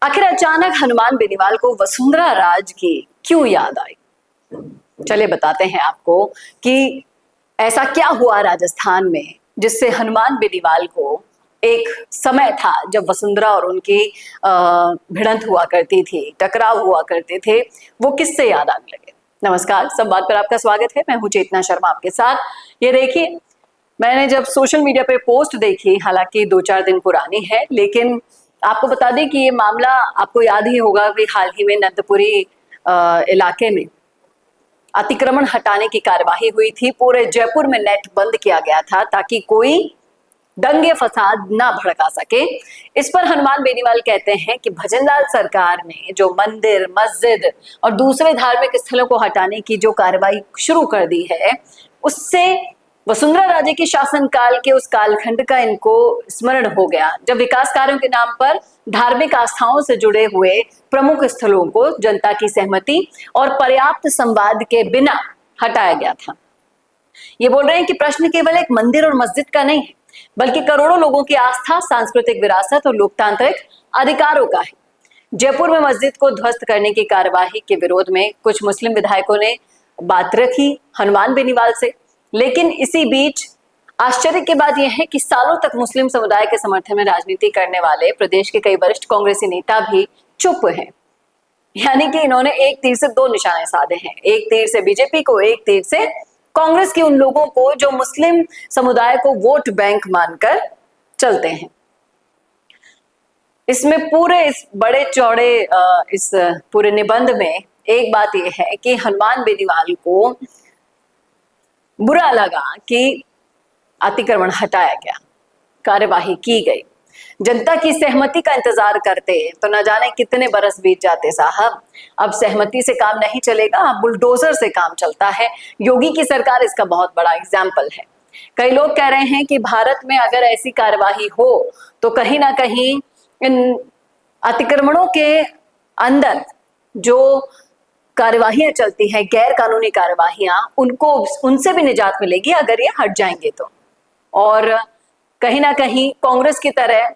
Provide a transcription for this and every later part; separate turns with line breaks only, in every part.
आखिर अचानक हनुमान बेनीवाल को वसुंधरा राज की क्यों याद आई? चलिए बताते हैं आपको कि ऐसा क्या हुआ राजस्थान में जिससे हनुमान बेनीवाल को एक समय था जब वसुंधरा और उनकी भिड़ंत हुआ करती थी, टकराव हुआ करते थे, वो किससे याद आने लगे। नमस्कार, संवाद पर आपका स्वागत है। मैं हूं चेतना शर्मा आपके साथ। ये देखिए, मैंने जब सोशल मीडिया पे पोस्ट देखी, हालांकि 2-4 दिन पुरानी है, लेकिन आपको बता दें कि ये मामला आपको याद ही होगा कि हाल ही में नंदपुरी इलाके में अतिक्रमण हटाने की कार्यवाही हुई थी। पूरे जयपुर में नेट बंद किया गया था ताकि कोई दंगे फसाद ना भड़का सके। इस पर हनुमान बेनीवाल कहते हैं कि भजनलाल सरकार ने जो मंदिर, मस्जिद और दूसरे धार्मिक स्थलों को हटाने की जो कार्रवाई शुरू कर दी है, उससे वसुंधरा राजे के शासनकाल के उस कालखंड का इनको स्मरण हो गया, जब विकास कार्यों के नाम पर धार्मिक आस्थाओं से जुड़े हुए प्रमुख स्थलों को जनता की सहमति और पर्याप्त संवाद के बिना हटाया गया था। ये बोल रहे हैं कि प्रश्न केवल एक मंदिर और मस्जिद का नहीं है, बल्कि करोड़ों लोगों की आस्था, सांस्कृतिक विरासत और लोकतांत्रिक अधिकारों का है। जयपुर में मस्जिद को ध्वस्त करने की कार्यवाही के विरोध में कुछ मुस्लिम विधायकों ने बात रखी हनुमान बेनीवाल से, लेकिन इसी बीच आश्चर्य की बात यह है कि सालों तक मुस्लिम समुदाय के समर्थन में राजनीति करने वाले प्रदेश के कई वरिष्ठ कांग्रेसी नेता भी चुप हैं। यानी कि इन्होंने एक तीर से 2 निशाने साधे हैं, एक तीर से बीजेपी को, एक तीर से कांग्रेस के उन लोगों को जो मुस्लिम समुदाय को वोट बैंक मानकर चलते हैं। इसमें पूरे इस बड़े चौड़े इस पूरे निबंध में एक बात यह है कि हनुमान बेनीवाल को बुरा लगा कि अतिक्रमण हटाया गया, कार्यवाही की गई। जनता की सहमति का इंतजार करते तो न जाने कितने बरस बीत जाते साहब। अब सहमति से काम नहीं चलेगा, अब बुलडोजर से काम चलता है। योगी की सरकार इसका बहुत बड़ा एग्जाम्पल है। कई लोग कह रहे हैं कि भारत में अगर ऐसी कार्यवाही हो तो कहीं ना कहीं इन अतिक्रमणों के अंदर जो कार्यवाहियां चलती हैं, गैर कानूनी कार्यवाहियां, उनसे भी निजात मिलेगी अगर ये हट जाएंगे तो। और कहीं ना कहीं कांग्रेस की तरह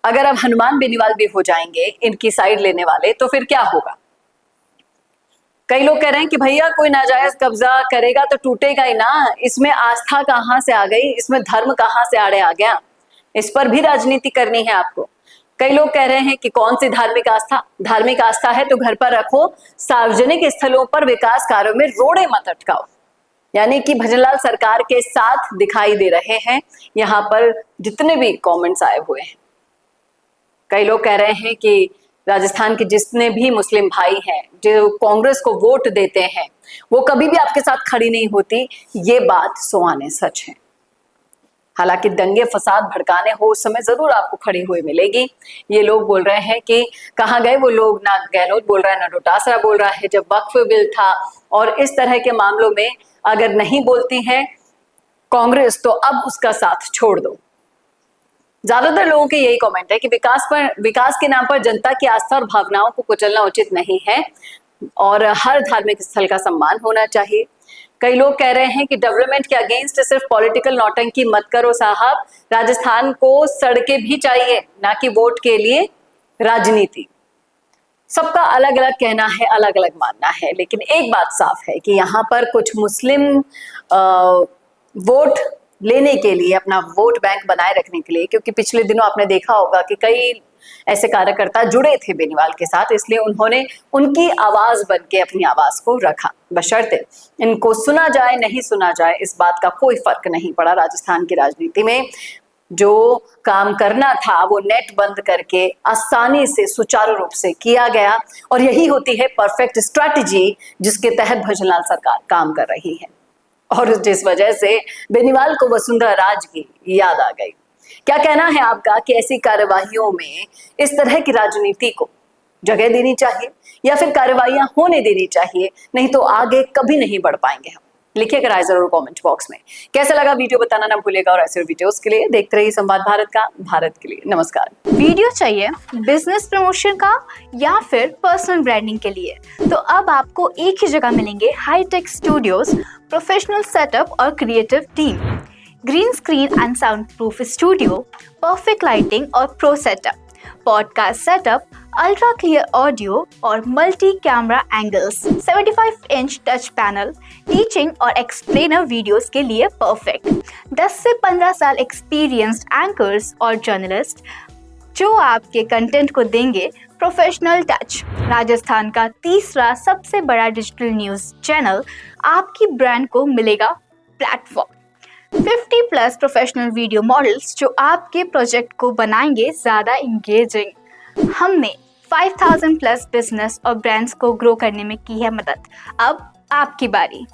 अगर अब हनुमान बेनीवाल भी हो जाएंगे इनकी साइड लेने वाले, तो फिर क्या होगा। कई लोग कह रहे हैं कि भैया कोई नाजायज कब्जा करेगा तो टूटेगा ही ना, इसमें आस्था कहां से आ गई, इसमें धर्म कहां से आड़े आ गया, इस पर भी राजनीति करनी है आपको। कई लोग कह रहे हैं कि कौन सी धार्मिक आस्था है तो घर पर रखो, सार्वजनिक स्थलों पर विकास कार्यों में रोड़े मत अटकाओ। यानी कि भजनलाल सरकार के साथ दिखाई दे रहे हैं यहाँ पर जितने भी कमेंट्स आए हुए हैं। कई लोग कह रहे हैं कि राजस्थान के जितने भी मुस्लिम भाई हैं जो कांग्रेस को वोट देते हैं, वो कभी भी आपके साथ खड़ी नहीं होती। ये बात सो आने सच है। हालांकि दंगे फसाद भड़काने हो उस समय जरूर आपको खड़ी हुई मिलेगी। ये लोग बोल रहे हैं कि कहाँ गए वो लोग, ना गहलोत बोल रहा है, ना डोटासरा बोल रहा है जब वक्फ बिल था। और इस तरह के मामलों में अगर नहीं बोलती है कांग्रेस तो अब उसका साथ छोड़ दो। ज्यादातर लोगों के यही कमेंट है कि विकास के नाम पर जनता की आस्था और भावनाओं को कुचलना उचित नहीं है और हर धार्मिक स्थल का सम्मान होना चाहिए। कई लोग कह रहे हैं कि डेवलपमेंट के अगेंस्ट सिर्फ पॉलिटिकल नौटंकी मत करो साहब, राजस्थान को सड़कें भी चाहिए, ना कि वोट के लिए राजनीति। सबका अलग अलग कहना है, अलग अलग मानना है, लेकिन एक बात साफ है कि यहाँ पर कुछ मुस्लिम वोट लेने के लिए, अपना वोट बैंक बनाए रखने के लिए, क्योंकि पिछले दिनों आपने देखा होगा कि कई ऐसे कार्यकर्ता जुड़े थे बेनीवाल के साथ, इसलिए उन्होंने उनकी आवाज बन के अपनी आवाज को रखा। बशर्ते इनको सुना जाए नहीं सुना जाए, इस बात का कोई फर्क नहीं पड़ा। राजस्थान की राजनीति में जो काम करना था वो नेट बंद करके आसानी से सुचारू रूप से किया गया, और यही होती है परफेक्ट स्ट्रैटेजी जिसके तहत भजनलाल सरकार काम कर रही है, और जिस वजह से बेनीवाल को वसुंधरा राज की याद आ गई। क्या कहना है आपका कि ऐसी कार्यवाहियों में इस तरह की राजनीति को जगह देनी चाहिए या फिर कार्यवाहियां होने देनी चाहिए, नहीं तो आगे कभी नहीं बढ़ पाएंगे हम। लिखिएगा राय जरूर कमेंट बॉक्स में। कैसा लगा वीडियो बताना ना भूलिएगा, और ऐसे वीडियोस के लिए देखते रहिए संवाद भारत का, भारत के लिए। नमस्कार।
वीडियो चाहिए बिजनेस प्रमोशन का या फिर पर्सनल ब्रांडिंग के लिए, तो अब आपको एक ही जगह मिलेंगे हाईटेक स्टूडियोज, प्रोफेशनल सेटअप और creative team, green screen and sound proof studio, perfect lighting और pro setup. Podcast setup, ultra clear audio और multi camera angles, 75 inch touch panel, teaching और एक्सप्लेनर वीडियोस के लिए परफेक्ट। 10 से 15 साल experienced anchors और journalist जो आपके कंटेंट को देंगे प्रोफेशनल टच। राजस्थान का तीसरा सबसे बड़ा डिजिटल न्यूज़ चैनल आपकी ब्रांड को मिलेगा प्लेटफॉर्म। 50+ प्रोफेशनल वीडियो मॉडल्स जो आपके प्रोजेक्ट को बनाएंगे ज़्यादा इंगेजिंग। हमने 5000+ बिजनेस और ब्रांड्स को ग्रो करने में की है मदद। अब आपकी बारी।